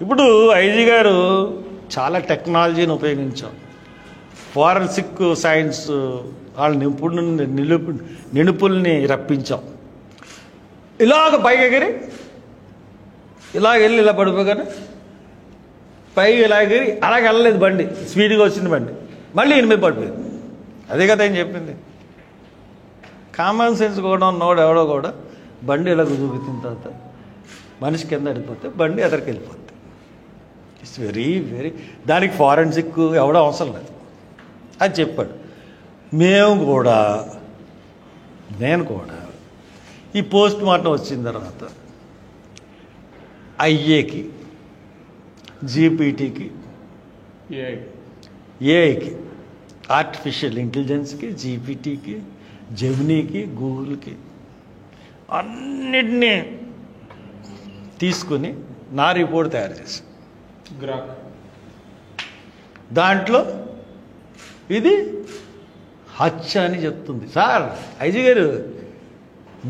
ఇప్పుడు ఐజీ గారు చాలా టెక్నాలజీని ఉపయోగించాం. ఫారెన్సిక్ సైన్స్ వాళ్ళ నిపుణుల్ని రప్పించాం. ఇలాగ పైకి ఎగిరి ఇలాగ వెళ్ళి ఇలా పడిపోగానే పైకి ఇలా ఎగిరి అలాగ వెళ్ళలేదు, బండి స్పీడ్గా వచ్చింది, బండి మళ్ళీ ఈయన మీద పడిపోయింది. అదే కదా ఆయన చెప్పింది. కామన్ సెన్స్ కూడా ఉన్నవాడు ఎవడో కూడా బండి ఇలా చూపించిన తర్వాత మనిషి కింద పడిపోతే బండి ఎదరికి వెళ్ళిపోతుంది. ఇట్స్ వెరీ వెరీ దానికి ఫారెన్సిక్ ఎవడో అవసరం లేదు అని చెప్పాడు. నేను కూడా ఈ పోస్ట్ మార్టం వచ్చిన తర్వాత ఐఏకి, జీపీటీకి, ఏఐకి, ఆర్టిఫిషియల్ ఇంటెలిజెన్స్కి, జీపీటీకి, జెమినీకి, గూగుల్కి అన్నిటినీ తీసుకుని నా రిపోర్ట్ తయారు చేశాను. దాంట్లో ఇది హత్య అని చెప్తుంది. సార్ ఐజీ గారు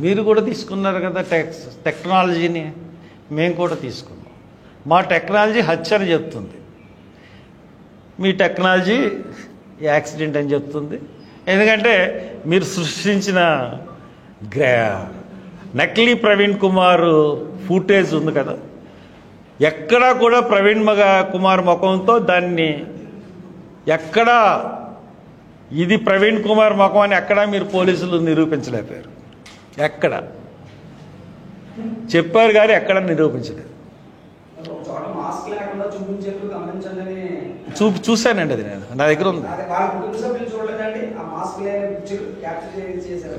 మీరు కూడా తీసుకున్నారు కదా టెక్నాలజీని, మేము కూడా తీసుకున్నాం. మా టెక్నాలజీ హత్య అని చెప్తుంది, మీ టెక్నాలజీ యాక్సిడెంట్ అని చెప్తుంది. ఎందుకంటే మీరు సృష్టించిన నకిలీ ప్రవీణ్ కుమార్ ఫుటేజ్ ఉంది కదా, ఎక్కడా కూడా ప్రవీణ్ కుమార్ ముఖంతో దాన్ని ఎక్కడా ఇది ప్రవీణ్ కుమార్ ముఖం అని ఎక్కడా మీరు పోలీసులు నిరూపించలేకపోయారు. ఎక్కడ చెప్పారు కానీ ఎక్కడ నిరూపించలేదు. చూశానండి, అది నేను నా దగ్గర ఉంది.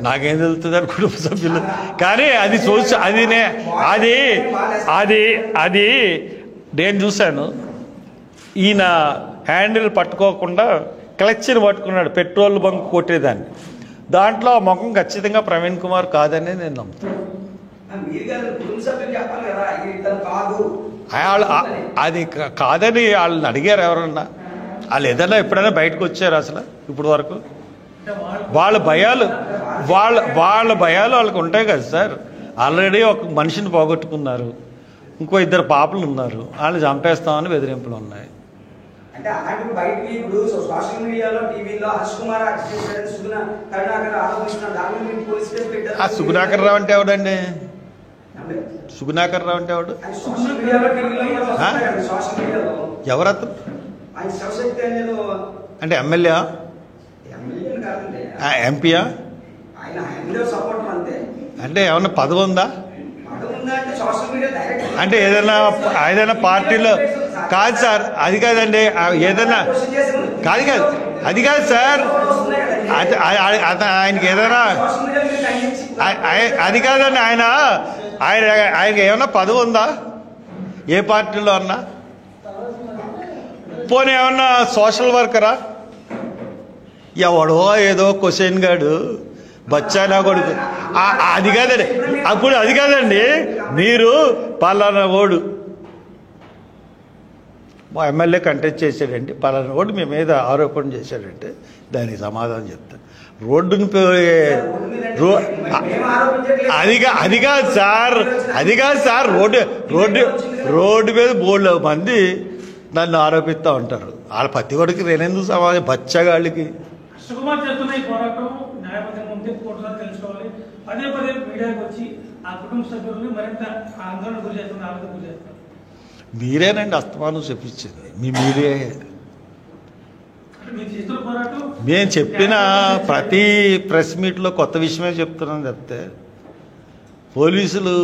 నాకేం తెలుస్తుంది అని కుటుంబ సభ్యులు, కానీ అది అది నేను చూశాను. ఈయన హ్యాండిల్ పట్టుకోకుండా క్లచ్ని పట్టుకున్నాడు, పెట్రోల్ బంక్ కొట్టేదాన్ని. దాంట్లో ముఖం ఖచ్చితంగా ప్రవీణ్ కుమార్ కాదని నేను నమ్ముతాను. అది కాదని వాళ్ళని అడిగారు ఎవరన్నా? వాళ్ళు ఏదైనా ఎప్పుడైనా బయటకు వచ్చారు అసలు ఇప్పుడు వరకు? వాళ్ళ భయాలు వాళ్ళకు ఉంటాయి కదా సార్. ఆల్రెడీ ఒక మనిషిని పోగొట్టుకున్నారు, ఇంకో 2 పాపలు ఉన్నారు, వాళ్ళు చంపేస్తామని బెదిరింపులు ఉన్నాయి. ఆ సుగుణాకర్ రావు అంటే ఎవడండి? సుగుణాకర్ రావు అంటే ఎవడు? ఎవరతను? అంటే ఎమ్మెల్యే, ఎంపీయా? అంటే ఏమన్నా పదవి ఉందా? అంటే ఏదైనా పార్టీలో కాదు సార్, అది కాదండి. ఏదైనా అది కాదు సార్, ఆయనకి ఏదైనా అది కాదండి. ఆయనకి ఏమన్నా పదవి ఉందా ఏ పార్టీలో అన్నా? పోనీ ఏమన్నా సోషల్ వర్కరా? ఎవడో ఏదో క్వశ్చన్ గాడు బచ్చానా కొడుకు, అది కాదండి. అప్పుడు అది కాదండి, మీరు పలానా ఓడు మా ఎమ్మెల్యే కంటెస్ట్ చేశాడంటే, పలానా ఓడు మీ మీద ఆరోపణ చేశాడంటే దానికి సమాధానం చెప్తాను. రోడ్డుని అది కాదు సార్, రోడ్డు మీద బోల్డ్ మంది నన్ను ఆరోపిస్తూ ఉంటారు. వాళ్ళ ప్రతి ఒడికి నేనెందుకు సమాధానం? బచ్చగాళ్ళకి మీరేనండి అస్తమానం చెప్పించింది. మీరే నేను చెప్పిన ప్రతి ప్రెస్ మీట్లో కొత్త విషయమే చెప్తున్నాను తప్పితే పోలీసులు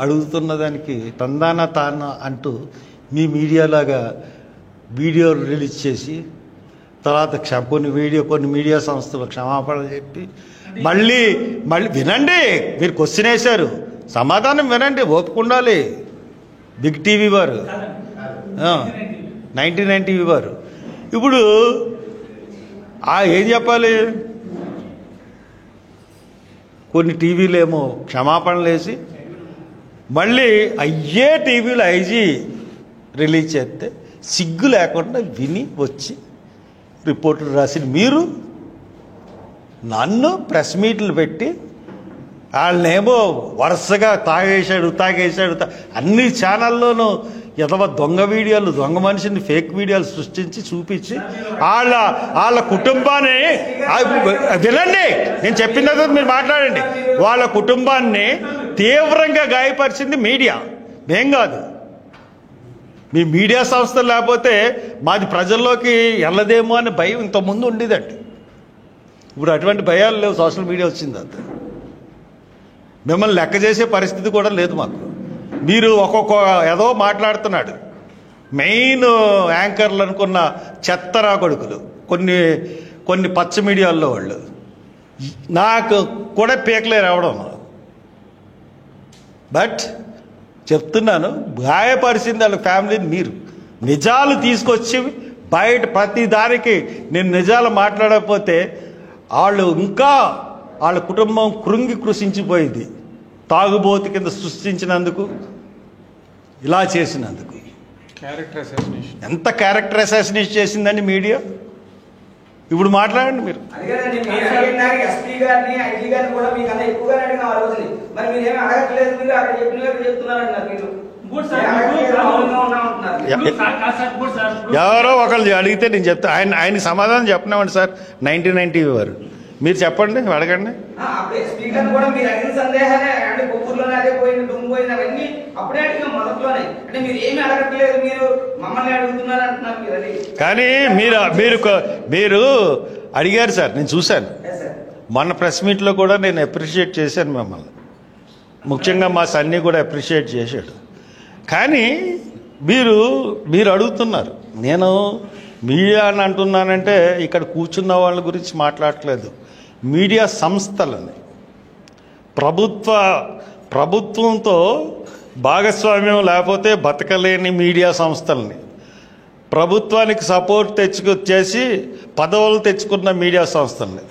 అడుగుతున్న దానికి తందానా తానా అంటూ మీ మీడియాలాగా వీడియో రిలీజ్ చేసి తర్వాత కొన్ని మీడియా సంస్థలు క్షమాపణ చెప్పి మళ్ళీ వినండి. మీరు క్వశ్చన్ వేశారు, సమాధానం వినండి, ఓపిక ఉండాలి. బిగ్ టీవీ వారు, 99 టీవీ వారు ఇప్పుడు ఏం చెప్పాలి? కొన్ని టీవీలు ఏమో క్షమాపణలు వేసి మళ్ళీ అయ్యే టీవీలో ఐజీ రిలీజ్ చేస్తే సిగ్గు లేకుండా విని వచ్చి రిపోర్టులు రాసిన మీరు నన్ను ప్రెస్ మీట్లు పెట్టి వాళ్ళనేమో వరుసగా తాగేశాడు అన్ని ఛానల్లోనూ ఎదవ దొంగ వీడియోలు, దొంగ మనిషిని ఫేక్ వీడియోలు సృష్టించి చూపించి వాళ్ళ కుటుంబాన్ని వినండి, నేను చెప్పిన తర్వాత మీరు మాట్లాడండి. వాళ్ళ కుటుంబాన్ని తీవ్రంగా గాయపరిచింది మీడియా, మేం కాదు. మీ మీడియా సంస్థలు లేకపోతే మాది ప్రజల్లోకి వెళ్ళదేమో అనే భయం ఇంతకుముందు ఉండేదండి. ఇప్పుడు అటువంటి భయాలు లేవు, సోషల్ మీడియా వచ్చింది. అంత మిమ్మల్ని లెక్క చేసే పరిస్థితి కూడా లేదు మాకు. మీరు ఒక్కొక్క ఏదో మాట్లాడుతున్నాడు. మెయిన్ యాంకర్లు అనుకున్న చెత్తరా కొడుకులు కొన్ని పచ్చ మీడియాల్లో వాళ్ళు నాకు కూడా పీకలే రావడం. బట్ చెప్తున్నాను, గాయపరిచింది వాళ్ళ ఫ్యామిలీని. మీరు నిజాలు తీసుకొచ్చి బయట ప్రతి దానికి నేను నిజాలు మాట్లాడకపోతే వాళ్ళు ఇంకా వాళ్ళ కుటుంబం కృంగి కృషించిపోయింది. తాగుబోతు కింద సృష్టించినందుకు, ఇలా చేసినందుకు. ఎంత క్యారెక్టర్ అసాసినేషన్ చేసిందండి మీడియా. ఇప్పుడు మాట్లాడండి మీరు. ఎవరో ఒకళ్ళు అడిగితే నేను చెప్తా. ఆయనకి సమాధానం చెప్పినామండి సార్. 1990 వారు మీరు చెప్పండి, అడగండి. కానీ మీరు అడిగారు సార్, నేను చూశాను. మొన్న ప్రెస్ మీట్లో కూడా నేను అప్రిషియేట్ చేశాను మిమ్మల్ని. ముఖ్యంగా మా సన్నీ కూడా అప్రిషియేట్ చేశాడు. కానీ మీరు అడుగుతున్నారు. నేను మీడియా అని అంటున్నానంటే ఇక్కడ కూర్చున్న వాళ్ళ గురించి మాట్లాడట్లేదు. మీడియా సంస్థలని, ప్రభుత్వంతో భాగస్వామ్యం లేకపోతే బతకలేని మీడియా సంస్థల్ని, ప్రభుత్వానికి సపోర్ట్ చేసి పదవులు తెచ్చుకున్న మీడియా సంస్థల్ని.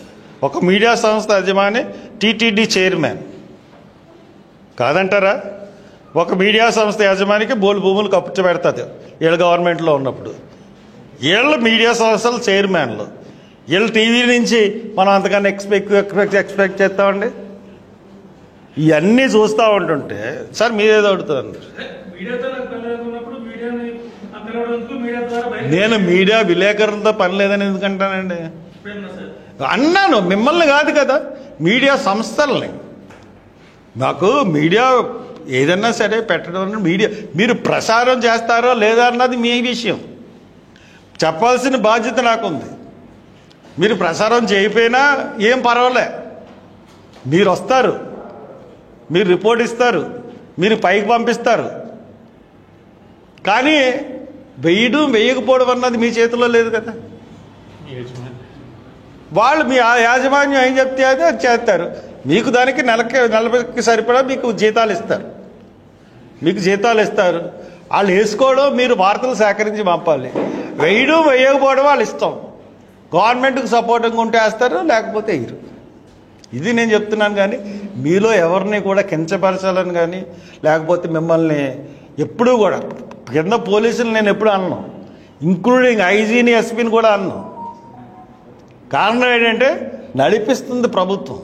ఒక మీడియా సంస్థ యజమాని టీటీడీ చైర్మన్ కాదంటారా? ఒక మీడియా సంస్థ యజమానికి బోలు భూములు కప్పుపెడుతుంది వీళ్ళ గవర్నమెంట్లో ఉన్నప్పుడు. వీళ్ళు మీడియా సంస్థల చైర్మన్లు. వీళ్ళు టీవీ నుంచి మనం అంతకన్నా ఎక్స్పెక్ట్ చేస్తామండి. ఇవన్నీ చూస్తూ ఉంటుంటే సార్ మీరేదో అడుగుతారు. నేను మీడియా విలేకరులతో పని లేదని ఎందుకంటానండి? అన్నాను, మిమ్మల్ని కాదు కదా, మీడియా సంస్థల్ని. మాకు మీడియా ఏదన్నా సరే పెట్టడం, మీడియా మీరు ప్రసారం చేస్తారో లేదా అన్నది మీ విషయం. చెప్పాల్సిన బాధ్యత నాకుంది. మీరు ప్రసారం చేయకపోయినా ఏం పర్వాలే, మీరు వస్తారు, మీరు రిపోర్ట్ ఇస్తారు, మీరు పైకి పంపిస్తారు. కానీ వేయకపోవడం అన్నది మీ చేతిలో లేదు కదా. వాళ్ళు మీ యాజమాన్యం ఏం చెప్తే అది చేస్తారు. మీకు దానికి నెలకి సరిపడా మీకు జీతాలు ఇస్తారు. వాళ్ళు వేసుకోవడం, మీరు వార్తలు సేకరించి పంపాలి. వేయకపోవడం వాళ్ళు ఇస్తాం. గవర్నమెంట్కి సపోర్టింగ్ ఉంటే వేస్తారు, లేకపోతే వేయరు. ఇది నేను చెప్తున్నాను. కానీ మీలో ఎవరిని కూడా కించపరచాలని కానీ లేకపోతే మిమ్మల్ని ఎప్పుడూ కూడా కింద పోలీసులు నేను ఎప్పుడు అన్నాను, ఇంక్లూడింగ్ ఐజీని ఎస్పీని కూడా అన్నాను. కారణం ఏంటంటే నడిపిస్తుంది ప్రభుత్వం.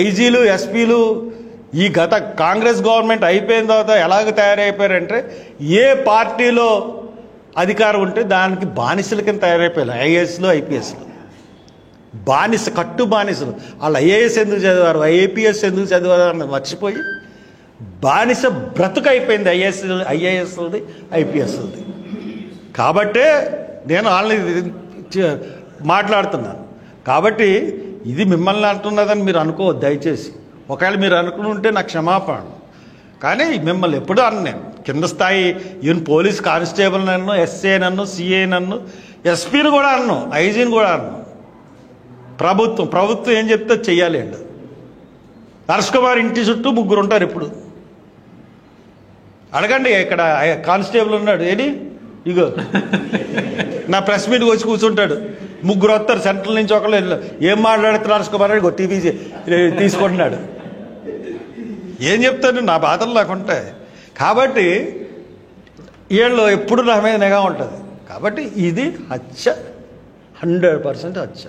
ఐజీలు ఎస్పీలు ఈ గత కాంగ్రెస్ గవర్నమెంట్ అయిపోయిన తర్వాత ఎలాగ తయారైపోయారంటే ఏ పార్టీలో అధికారం ఉంటే దానికి బానిసల కింద తయారైపోయారు. ఐఏఎస్లు ఐపీఎస్లు కట్టు బానిసలు. వాళ్ళు ఐఏఎస్ ఎందుకు చదివారు, ఐఏపీఎస్ ఎందుకు చదివారు అన్నది మర్చిపోయి బానిస బ్రతుకు అయిపోయింది ఐఏఎస్ది ఐపీఎస్ది. కాబట్టే నేను వాళ్ళని మాట్లాడుతున్నాను. కాబట్టి ఇది మిమ్మల్ని అంటున్నదని మీరు అనుకోవద్దు దయచేసి. ఒకవేళ మీరు అనుకుని ఉంటే నాకు క్షమాపణ. కానీ మిమ్మల్ని ఎప్పుడూ నేను కింద స్థాయి ఈవెన్ పోలీస్ కానిస్టేబుల్ నన్ను, ఎస్ఏ నన్ను, సిఐ నన్ను, ఎస్పీని కూడా అన్నాను, ఐజీని కూడా అన్నాను. ప్రభుత్వం ఏం చెప్తే చెయ్యాలి అండి. హర్ష్ కుమార్ ఇంటి చుట్టూ 3 ఉంటారు. ఇప్పుడు అడగండి, ఇక్కడ కానిస్టేబుల్ ఉన్నాడు, ఏది ఇగో నా ప్రెస్ మీట్కి వచ్చి కూర్చుంటాడు. 3 వస్తారు సెంట్రల్ నుంచి. ఒకళ్ళు ఏం మాట్లాడుతున్నారు హర్ష్ కుమార్ అని టీవీ తీసుకుంటున్నాడు. ఏం చెప్తాను, నా బాధలు నాకు ఉంటాయి. కాబట్టి వీళ్ళు ఎప్పుడు నా మీద నిఘా ఉంటుంది. కాబట్టి ఇది హత్య, 100% హత్య.